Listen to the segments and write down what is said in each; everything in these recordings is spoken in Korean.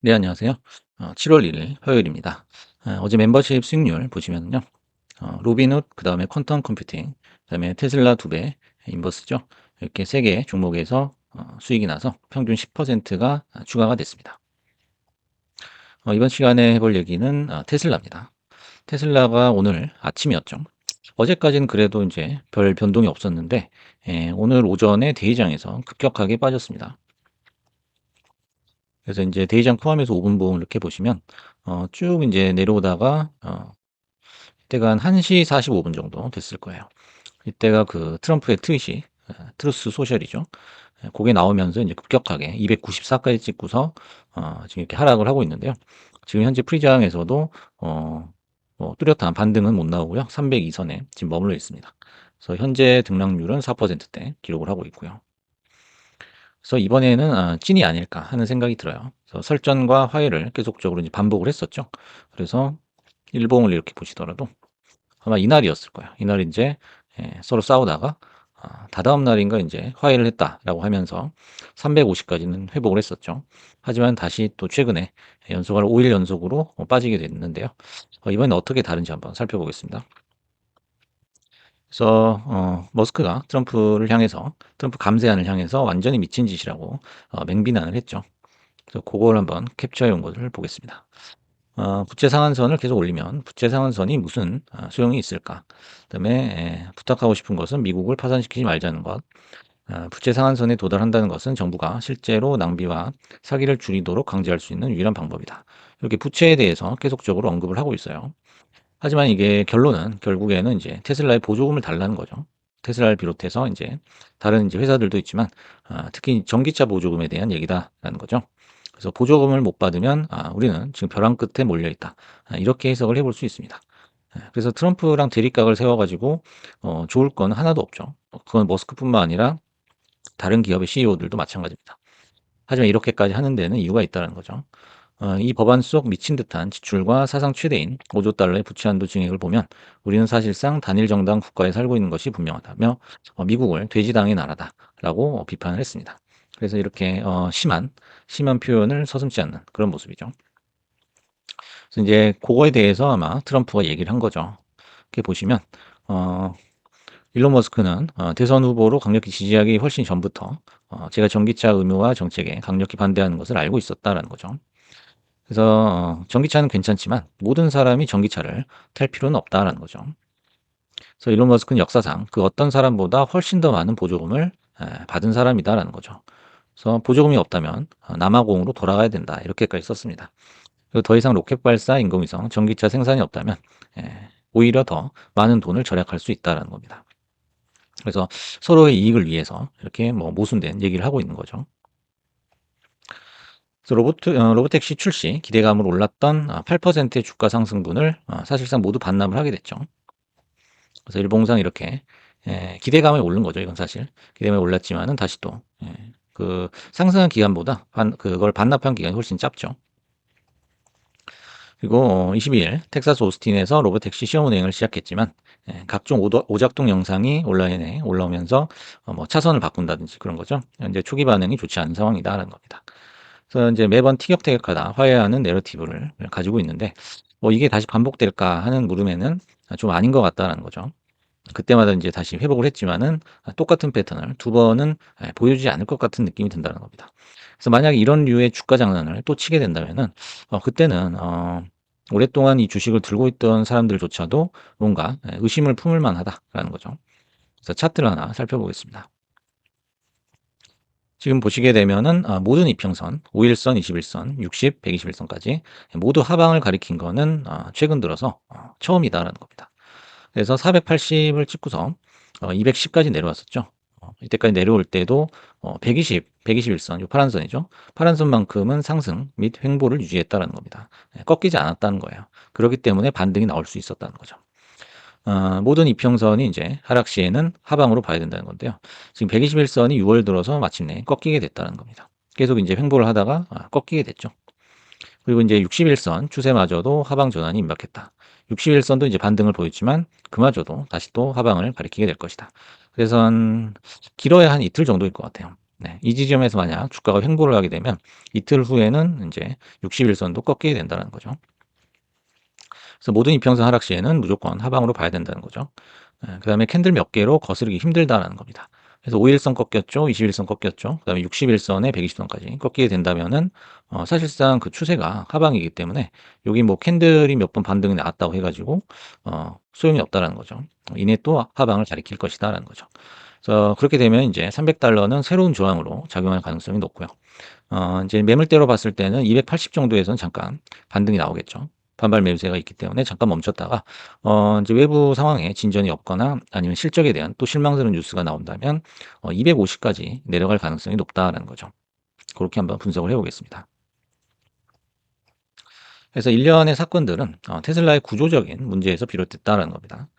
네, 안녕하세요. 7월 1일 화요일입니다. 어제 멤버십 수익률 보시면요. 로빈훗, 그 다음에 퀀텀 컴퓨팅, 그 다음에 테슬라 2배, 인버스죠. 이렇게 세 개 종목에서 수익이 나서 평균 10%가 추가가 됐습니다. 이번 시간에 해볼 얘기는 테슬라입니다. 테슬라가 오늘 아침이었죠. 어제까지는 그래도 이제 별 변동이 없었는데, 오늘 오전에 대기장에서 급격하게 빠졌습니다. 그래서 이제 대기장 포함해서 5분 봉을 이렇게 보시면, 쭉 이제 내려오다가, 이때가 한 1시 45분 정도 됐을 거예요. 이때가 그 트럼프의 트윗이, 트루스 소셜이죠. 그게 나오면서 이제 급격하게 294까지 찍고서, 지금 이렇게 하락을 하고 있는데요. 지금 현재 프리장에서도, 뭐 뚜렷한 반등은 못 나오고요. 302선에 지금 머물러 있습니다. 그래서 현재 등락률은 4%대 기록을 하고 있고요. 그래서 이번에는 찐이 아닐까 하는 생각이 들어요. 그래서 설전과 화해를 계속적으로 이제 반복을 했었죠. 그래서 일봉을 이렇게 보시더라도 아마 이날이었을 거예요. 이날 이제 서로 싸우다가 다다음 날인가 이제 화해를 했다라고 하면서 350까지는 회복을 했었죠. 하지만 다시 또 최근에 연속으로 5일 연속으로 빠지게 됐는데요. 이번엔 어떻게 다른지 한번 살펴보겠습니다. 그래서 머스크가 트럼프를 향해서 트럼프 감세안을 향해서 완전히 미친 짓이라고 맹비난을 했죠. 그래서 그걸 한번 캡처해 온 것을 보겠습니다. 부채 상한선을 계속 올리면 부채 상한선이 무슨 소용이 있을까? 그다음에 부탁하고 싶은 것은 미국을 파산시키지 말자는 것. 부채 상한선에 도달한다는 것은 정부가 실제로 낭비와 사기를 줄이도록 강제할 수 있는 유일한 방법이다. 이렇게 부채에 대해서 계속적으로 언급을 하고 있어요. 하지만 이게 결론은 결국에는 이제 테슬라의 보조금을 달라는 거죠. 테슬라를 비롯해서 이제 다른 이제 회사들도 있지만 특히 전기차 보조금에 대한 얘기다라는 거죠. 그래서 보조금을 못 받으면 우리는 지금 벼랑 끝에 몰려 있다. 이렇게 해석을 해볼 수 있습니다. 그래서 트럼프랑 대립각을 세워가지고 좋을 건 하나도 없죠. 그건 머스크뿐만 아니라 다른 기업의 CEO들도 마찬가지입니다. 하지만 이렇게까지 하는 데는 이유가 있다는 거죠. 이 법안 속 미친 듯한 지출과 사상 최대인 5조 달러의 부채 한도 증액을 보면 우리는 사실상 단일 정당 국가에 살고 있는 것이 분명하다며 미국을 돼지당의 나라다라고 비판을 했습니다. 그래서 이렇게 심한 표현을 서슴지 않는 그런 모습이죠. 그래서 이제 그거에 대해서 아마 트럼프가 얘기를 한 거죠. 이렇게 보시면 어, 일론 머스크는 대선 후보로 강력히 지지하기 훨씬 전부터 제가 전기차 의무화 정책에 강력히 반대하는 것을 알고 있었다라는 거죠. 그래서 전기차는 괜찮지만 모든 사람이 전기차를 탈 필요는 없다라는 거죠. 그래서 일론 머스크는 역사상 그 어떤 사람보다 훨씬 더 많은 보조금을 받은 사람이다라는 거죠. 그래서 보조금이 없다면 남아공으로 돌아가야 된다 이렇게까지 썼습니다. 그리고 더 이상 로켓 발사, 인공위성, 전기차 생산이 없다면 오히려 더 많은 돈을 절약할 수 있다라는 겁니다. 그래서 서로의 이익을 위해서 이렇게 뭐 모순된 얘기를 하고 있는 거죠. 그래서 로보택시 출시 기대감으로 올랐던 8%의 주가 상승분을 사실상 모두 반납을 하게 됐죠. 그래서 일봉상 이렇게 기대감에 오른 거죠. 이건 사실 기대감에 올랐지만은 다시 또 그 상승한 기간보다 그걸 반납한 기간이 훨씬 짧죠. 그리고 22일 텍사스 오스틴에서 로보택시 시험 운행을 시작했지만 각종 오작동 영상이 온라인에 올라오면서 뭐 차선을 바꾼다든지 그런 거죠. 현재 초기 반응이 좋지 않은 상황이다라는 겁니다. 그래서 이제 매번 티격태격하다 화해하는 내러티브를 가지고 있는데 뭐 이게 다시 반복될까 하는 물음에는 좀 아닌 것 같다라는 거죠. 그때마다 이제 다시 회복을 했지만은 똑같은 패턴을 두 번은 보여주지 않을 것 같은 느낌이 든다는 겁니다. 그래서 만약에 이런 류의 주가 장난을 또 치게 된다면은 그때는 오랫동안 이 주식을 들고 있던 사람들조차도 뭔가 의심을 품을 만하다라는 거죠. 그래서 차트를 하나 살펴보겠습니다. 지금 보시게 되면은 모든 이평선 5일선, 21선, 60, 121선까지 모두 하방을 가리킨 거는 최근 들어서 처음이다라는 겁니다. 그래서 480을 찍고서 210까지 내려왔었죠. 이때까지 내려올 때도 120, 121선, 요 파란 선이죠. 파란 선만큼은 상승 및 횡보를 유지했다라는 겁니다. 꺾이지 않았다는 거예요. 그렇기 때문에 반등이 나올 수 있었다는 거죠. 모든 이평선이 이제 하락 시에는 하방으로 봐야 된다는 건데요. 지금 121선이 6월 들어서 마침내 꺾이게 됐다는 겁니다. 계속 이제 횡보를 하다가 꺾이게 됐죠. 그리고 이제 61선 추세마저도 하방 전환이 임박했다. 61선도 이제 반등을 보였지만 그마저도 다시 또 하방을 가리키게 될 것이다. 그래서 길어야 한 이틀 정도일 것 같아요. 네. 이 지점에서 만약 주가가 횡보를 하게 되면 이틀 후에는 인제 60 일선도 꺾이게 된다는 거죠. 그래서 모든 이평선 하락 시에는 무조건 하방으로 봐야 된다는 거죠. 예, 그다음에 캔들 몇 개로 거스르기 힘들다라는 겁니다. 그래서 5 일선 꺾였죠. 21 선 꺾였죠. 그다음에 60 일선에 120 선까지 꺾이게 된다면은 사실상 그 추세가 하방이기 때문에 여기 뭐 캔들이 몇 번 반등이 나왔다고 해 가지고 소용이 없다라는 거죠. 이내 또 하방을 가리킬 것이다라는 거죠. 그래서 그렇게 되면 인제 300 달러는 새로운 저항으로 작용할 가능성이 높고요. 인제 매물대로 봤을 때는 280 정도에서는 잠깐 반등이 나오겠죠. 반발 매수세가 있기 때문에 잠깐 멈췄다가 인제 외부 상황에 진전이 없거나 아니면 실적에 대한 또 실망스러운 뉴스가 나온다면 250 까지 내려갈 가능성이 높다라는 거죠. 고렇게 한번 분석을 해 보겠습니다. 그래서 일련의 사건들은 테슬라의 구조적인 문제에서 비롯됐다라는 겁니다.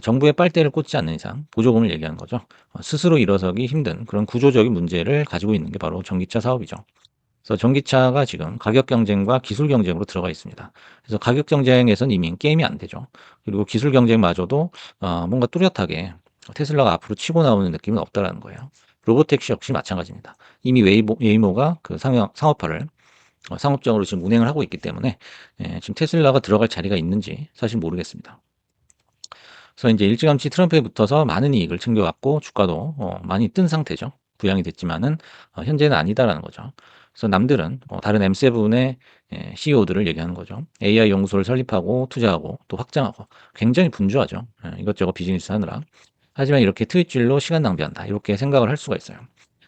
정부의 빨대를 꽂지 않는 이상 보조금을 얘기하는 거죠. 스스로 일어서기 힘든 그런 구조적인 문제를 가지고 있는 게 바로 전기차 사업이죠. 그래서 전기차가 지금 가격 경쟁과 기술 경쟁으로 들어가 있습니다. 그래서 가격 경쟁에선 이미 게임이 안 되죠. 그리고 기술 경쟁마저도 뭔가 뚜렷하게 테슬라가 앞으로 치고 나오는 느낌은 없다라는 거예요. 로보택시 역시 마찬가지입니다. 이미 웨이모가 그 상업화를 상업적으로 지금 운행을 하고 있기 때문에 지금 테슬라가 들어갈 자리가 있는지 사실 모르겠습니다. 그래서 인제 일찌감치 트럼프에 붙어서 많은 이익을 챙겨갔고 주가도 많이 뜬 상태죠. 부양이 됐지만은 현재는 아니다라는 거죠. 그래서 남들은 다른 M7의 CEO들을 얘기하는 거죠. AI 연구소를 설립하고 투자하고 또 확장하고 굉장히 분주하죠. 이것저것 비즈니스 하느라. 하지만 이렇게 트윗질로 시간 낭비한다. 이렇게 생각을 할 수가 있어요.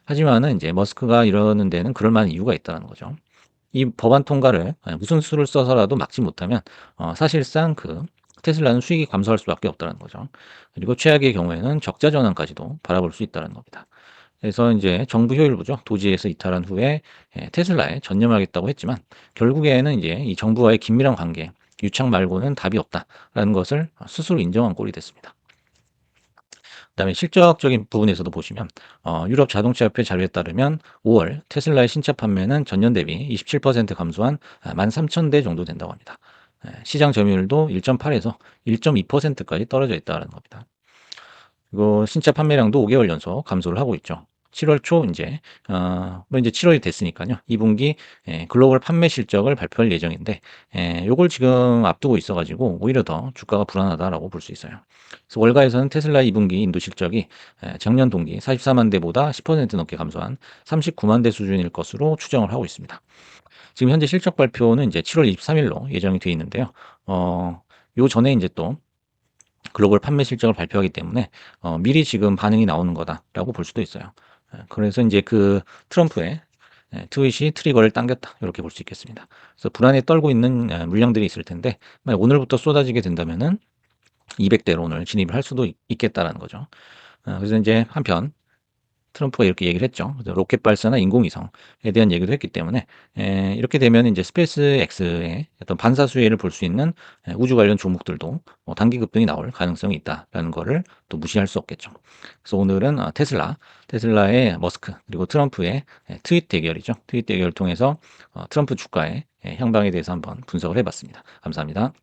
하지만은 인제 머스크가 이러는 데는 그럴 만한 이유가 있다는 거죠. 이 법안 통과를 무슨 수를 써서라도 막지 못하면 사실상 그 테슬라는 수익이 감소할 수밖에 없다는 거죠. 그리고 최악의 경우에는 적자 전환까지도 바라볼 수 있다는 겁니다. 그래서 이제 정부 효율부죠. 도지에서 이탈한 후에 테슬라에 전념하겠다고 했지만 결국에는 이제 이 정부와의 긴밀한 관계, 유착 말고는 답이 없다라는 것을 스스로 인정한 꼴이 됐습니다. 그다음에 실적적인 부분에서도 보시면 유럽 자동차 협회 자료에 따르면 5월 테슬라의 신차 판매는 전년 대비 27% 감소한 13,000대 정도 된다고 합니다. 시장 점유율도 1.8에서 1.2%까지 떨어져 있다는 겁니다. 그리고 신차 판매량도 5개월 연속 감소를 하고 있죠. 7월 초 인제 뭐 인제 7월이 됐으니까요. 2 분기 글로벌 판매 실적을 발표할 예정인데 요걸 지금 앞두고 있어 가지고 오히려 더 주가가 불안하다라고 볼 수 있어요. 그래서 월가에서는 테슬라 2 분기 인도 실적이 작년 동기 44만 대보다 10% 넘게 감소한 39만 대 수준일 것으로 추정을 하고 있습니다. 지금 현재 실적 발표는 인제 7월 23 일로 예정이 돼 있는데요. 요 전에 인제 또 글로벌 판매 실적을 발표하기 때문에 미리 지금 반응이 나오는 거다라고 볼 수도 있어요. 그래서 인제 그 트럼프의 트윗이 트리거를 당겼다. 요렇게 볼 수 있겠습니다. 그래서 불안에 떨고 있는 물량들이 있을 텐데 만약 오늘부터 쏟아지게 된다면은 200 대로 오늘 진입을 할 수도 있겠다라는 거죠. 그래서 인제 한편 트럼프가 이렇게 얘기를 했죠. 그래서 로켓 발사나 인공위성에 대한 얘기도 했기 때문에 이렇게 되면 인제 스페이스X의 어떤 반사 수혜를 볼 수 있는 우주 관련 종목들도 단기 급등이 나올 가능성이 있다라는 거를 또 무시할 수 없겠죠. 그래서 오늘은 테슬라의 머스크 그리고 트럼프의 트윗 대결이죠. 트윗 대결을 통해서 트럼프 주가의 향방에 대해서 한번 분석을 해 봤습니다. 감사합니다.